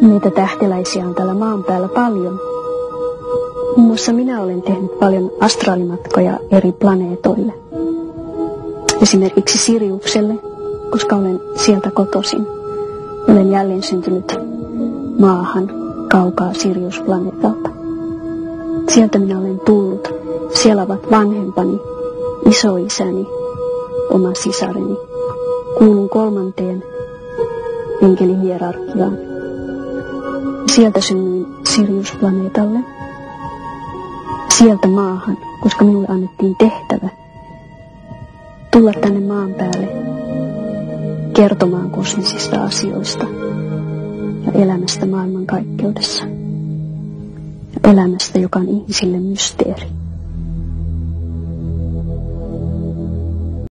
Niitä tähtiläisiä on täällä maan päällä paljon. Muun muassa minä olen tehnyt paljon astraalimatkoja eri planeetoille. Esimerkiksi Siriukselle, koska olen sieltä kotoisin. Olen jälleen syntynyt maahan kaukaa Sirius-planeetalta. Sieltä minä olen tullut. Siellä ovat vanhempani, isoisäni, oma sisareni. Kuulun 3. enkelihierarkiaan. Sieltä synnyin Sirius-planeetalle. Sieltä maahan, koska minulle annettiin tehtävä tulla tänne maan päälle kertomaan kosmisista asioista ja elämästä maailmankaikkeudessa. Ja elämästä, joka on ihmisille mysteeri.